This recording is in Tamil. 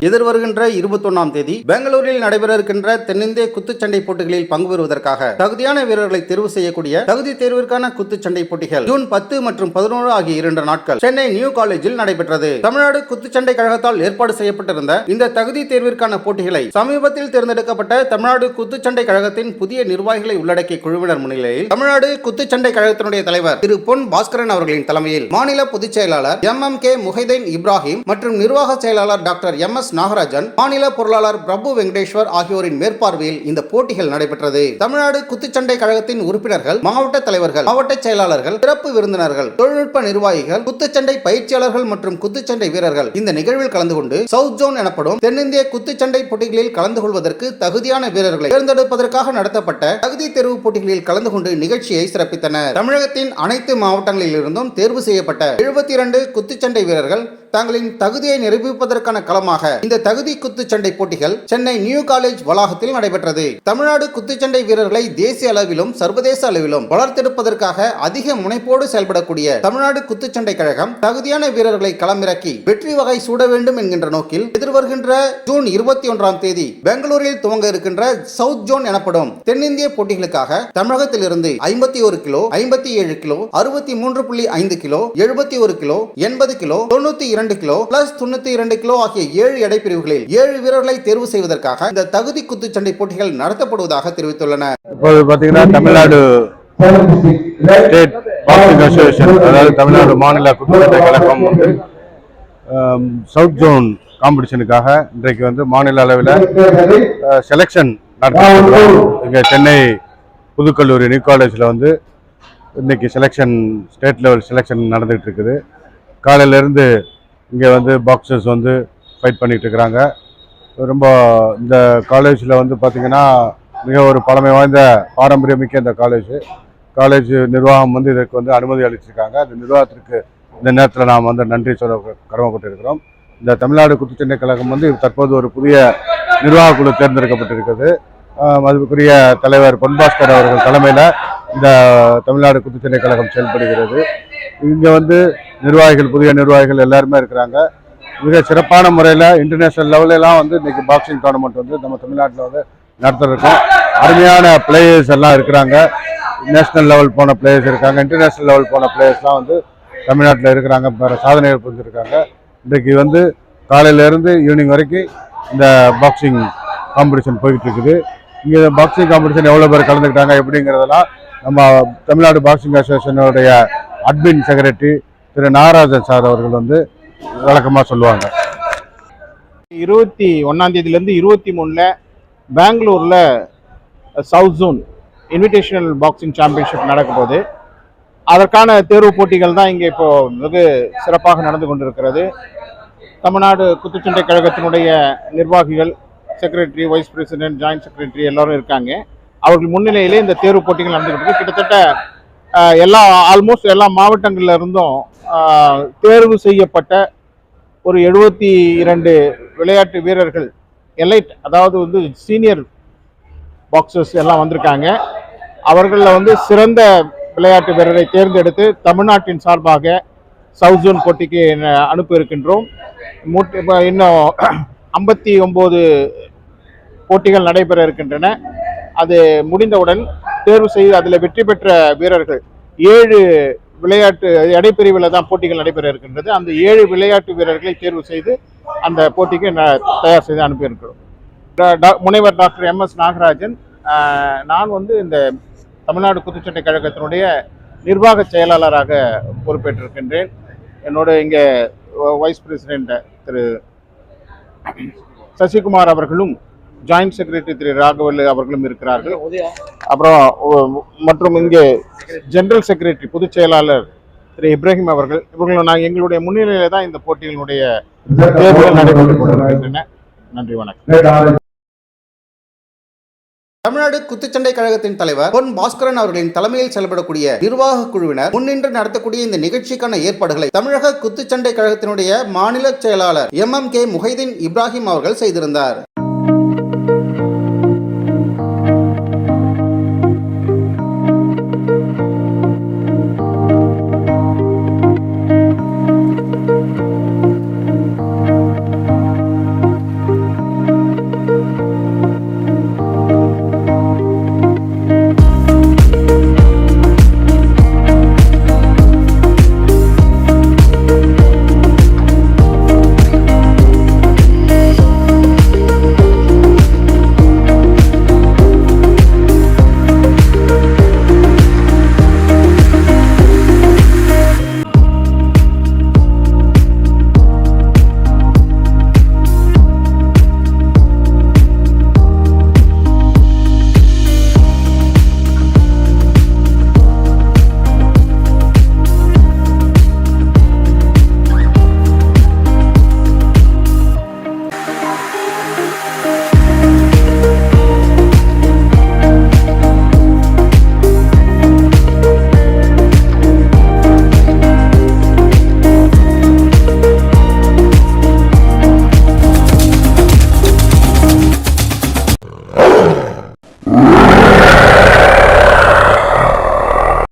எதிர்வருகின்ற 21ஆம் தேதி பெங்களூரில் நடைபெற இருக்கின்ற தென்னிந்திய குத்துச்சண்டை போட்டிகளில் பங்கு பெறுவதற்காக தகுதியான வீரர்களை தேர்வு செய்யக்கூடிய தகுதி தேர்விற்கான குத்துச்சண்டை போட்டிகள் ஜூன் 10 மற்றும் 11 ஆகிய 2 நாட்கள் சென்னை நியூ காலேஜில் நடைபெற்றது. தமிழ்நாடு குத்துச்சண்டை கழகத்தால் ஏற்பாடு செய்யப்பட்டிருந்த இந்த தகுதி தேர்விற்கான போட்டிகளை சமீபத்தில் தேர்ந்தெடுக்கப்பட்ட தமிழ்நாடு குத்துச்சண்டை கழகத்தின் புதிய நிர்வாகிகளை உள்ளடக்கிய குழுவினர் முன்னிலையில் தமிழ்நாடு குத்துச்சண்டை கழகத்தினுடைய தலைவர் திரு பொன் பாஸ்கரன் அவர்களின் தலைமையில் மாநில பொதுச் செயலாளர் MMK முஹைதீன் இப்ராஹிம் மற்றும் நிர்வாக செயலாளர் டாக்டர் MS நாகராஜன், மாநில பொருளாளர் பிரபு வெங்கடேஸ்வர் ஆகியோரின் மேற்பார்வையில் இந்த போட்டிகள் நடைபெற்றது. தமிழ்நாடு குத்துச்சண்டை கழகத்தின் உறுப்பினர்கள், மாவட்ட தலைவர்கள், மாவட்ட செயலாளர்கள், சிறப்பு விருந்தினர்கள், தொழில்நுட்ப நிர்வாகிகள், குத்துச்சண்டை பயிற்சியாளர்கள் மற்றும் குத்துச்சண்டை வீரர்கள் இந்த நிகழ்வில் கலந்து கொண்டு சவுத் ஜோன் எனப்படும் தென்னிந்திய குத்துச்சண்டை போட்டிகளில் கலந்து கொள்வதற்கு தகுதியான வீரர்களை தேர்ந்தெடுப்பதற்காக நடத்தப்பட்ட தகுதி தேர்வு போட்டிகளில் கலந்து கொண்டு நிகழ்ச்சியை சிறப்பித்தனர். தமிழகத்தின் அனைத்து மாவட்டங்களில் இருந்தும் தேர்வு செய்யப்பட்ட 72 குத்துச்சண்டை வீரர்கள் தங்களின் தகுதியை நிரூபிப்பதற்கான களமாக இந்த தகுதி குத்துச்சண்டை போட்டிகள் சென்னை நியூ காலேஜ் வளாகத்தில் நடைபெற்றது. தமிழ்நாடு குத்துச்சண்டை வீரர்களை தேசிய அளவிலும் சர்வதேச அளவிலும் வளர்த்தெடுப்பதற்காக அதிக முனைப்போடு செயல்படக்கூடிய தமிழ்நாடு குத்துச்சண்டை கழகம் தகுதியான வீரர்களை களமிறக்கி வெற்றி வகை சூட வேண்டும் என்கின்ற நோக்கில் எதிர்வருகின்ற ஜூன் 21ஆம் தேதி பெங்களூரில் துவங்க இருக்கின்ற சவுத் ஜோன் எனப்படும் தென்னிந்திய போட்டிகளுக்காக தமிழகத்திலிருந்து 51 kilo, 57 kilo, 63.5 kilo, 71 kilo, 80 kilo, 92 kilo plus 92 kilo ஆகிய 7 எடை பிரிவுகளில் 7 வீரர்களை தேர்வு செய்வதற்காக இந்த தகுதி குத்துச்சண்டை போட்டிகள் நடத்தப்படுவதாக தெரிவித்துள்ளனர். இப்போது பார்த்தீங்கன்னா தமிழ்நாடு ஸ்டேட் பாக்ஸிங் அசோசியேஷன், அதாவது தமிழ்நாடு மாநில குத்துச்சண்டை கழகம் வந்து சவுத் ஜோன் காம்படிஷனுக்காக இன்றைக்கு வந்து மாநில அளவில் செலெக்ஷன் நடத்தப்படுறோம். இங்கே சென்னை புதுக்கல்லூரி நியூ காலேஜில் வந்து இன்னைக்கு செலெக்ஷன், ஸ்டேட் லெவல் செலெக்ஷன் நடந்துகிட்டு இருக்குது. காலையிலேருந்து இங்கே வந்து பாக்ஸர்ஸ் வந்து ஃபைட் பண்ணிகிட்டு இருக்கிறாங்க. ரொம்ப இந்த காலேஜில் வந்து பார்த்திங்கன்னா மிக ஒரு பழமை வாய்ந்த பாரம்பரியமிக்க இந்த காலேஜ் நிர்வாகம் வந்து இதற்கு வந்து அனுமதி அளிச்சிருக்காங்க. அந்த நிர்வாகத்திற்கு இந்த நேரத்தில் நாம் வந்து நன்றி சொல்ல கடமைப்பட்டிருக்கிறோம். இந்த தமிழ்நாடு குத்துச்சண்டை கழகம் வந்து தற்போது ஒரு புதிய நிர்வாக குழு தேர்ந்தெடுக்கப்பட்டிருக்கிறது. அதுக்குரிய தலைவர் பொன் பாஸ்கர் அவர்கள் தலைமையில் இந்த தமிழ்நாடு குத்துச்சண்டை கழகம் செயல்படுகிறது. இங்கே வந்து புதிய நிர்வாகிகள் எல்லாருமே இருக்கிறாங்க. மிக சிறப்பான முறையில் இன்டர்நேஷ்னல் லெவலெலாம் வந்து இன்றைக்கி பாக்ஸிங் டோர்னமெண்ட் வந்து நம்ம தமிழ்நாட்டில் வந்து நடத்துகிறோம். அருமையான பிளேயர்ஸ் எல்லாம் இருக்கிறாங்க. நேஷ்னல் லெவல் போன பிளேயர்ஸ் இருக்காங்க, இன்டர்நேஷ்னல் லெவல் போன பிளேயர்ஸ்லாம் வந்து தமிழ்நாட்டில் இருக்கிறாங்க, சாதனைகள் புரிஞ்சிருக்காங்க. இன்றைக்கு வந்து காலையிலேருந்து ஈவினிங் வரைக்கும் இந்த பாக்ஸிங் காம்படிஷன் போய்கிட்டு இருக்குது. இங்கே பாக்ஸிங் காம்படிஷன் எவ்வளோ பேர் கலந்துக்கிட்டாங்க எப்படிங்கிறதெல்லாம் நம்ம தமிழ்நாடு பாக்ஸிங் அசோசியேஷனுடைய admin secretary Thiru Nagarajan sir அவர்கள் வந்து விளக்கமாக சொல்லுவாங்க. 21ஆம் தேதியிலேருந்து 23 பெங்களூரில் south zone invitational boxing championship நடக்க போகுது. அதற்கான தேர்வு போட்டிகள் தான் இங்கே இப்போது வெகு சிறப்பாக நடந்து கொண்டிருக்கிறது. தமிழ்நாடு குத்துச்சண்டை கழகத்தினுடைய நிர்வாகிகள், secretary, vice president, joint secretary எல்லோரும் இருக்காங்க. அவர்கள் முன்னிலையிலே இந்த தேர்வு போட்டிகள் நடந்துகிட்டு கிட்டத்தட்ட ஆல்மோஸ்ட் எல்லா மாவட்டங்களில் இருந்தும் தேர்வு செய்யப்பட்ட ஒரு 72 விளையாட்டு வீரர்கள், எலைட், அதாவது வந்து சீனியர் பாக்ஸர்ஸ் எல்லாம் வந்திருக்காங்க. அவர்களில் வந்து சிறந்த விளையாட்டு வீரரை தேர்ந்தெடுத்து தமிழ்நாட்டின் சார்பாக சவுத் ஜோன் போட்டிக்கு அனுப்ப இருக்கின்றோம். இன்னும் 59 போட்டிகள் நடைபெற இருக்கின்றன. அது முடிந்தவுடன் தேர்வு செய்து அதில் வெற்றி பெற்ற வீரர்கள் 7 விளையாட்டு எடைப்பிரிவில் தான் போட்டிகள் நடைபெற இருக்கின்றது. அந்த 7 விளையாட்டு வீரர்களை தேர்வு செய்து அந்த போட்டிக்கு தயார் செய்து அனுப்பியிருக்கிறோம். முனைவர் டாக்டர் MS நாகராஜன். நான் வந்து இந்த தமிழ்நாடு குத்துச்சண்டை கழகத்தினுடைய நிர்வாக செயலாளராக பொறுப்பேற்றிருக்கின்றேன். என்னோட இங்கே வைஸ் பிரசிடென்ட் திரு சசிகுமார் அவர்களும், ஜாயின்ட் செக்ரட்டரி திரு ராகவல் அவர்களும் இருக்கிறார்கள். அப்புறம் மற்றும் இங்கே ஜெனரல் செக்ரட்டரி பொதுச் செயலாளர் திரு இப்ராஹிம் அவர்கள். இவர்களும் நாங்கள் எங்களுடைய முன்னிலையில தான் இந்த போட்டிகளுடைய தேர்வுகள் நடைபெற்றுக் கொண்டிருக்கின்றன. நன்றி, வணக்கம். தமிழ்நாடு குத்துச்சண்டை கழகத்தின் தலைவர் பொன் பாஸ்கரன் அவர்களின் தலைமையில் செயல்படக்கூடிய நிர்வாக குழுவினர் முன்னின்று நடத்தக்கூடிய இந்த நிகழ்ச்சிக்கான ஏற்பாடுகளை தமிழக குத்துச்சண்டை கழகத்தினுடைய மாநில செயலாளர் MMK முஹைதீன் இப்ராஹிம் அவர்கள் செய்திருந்தார்.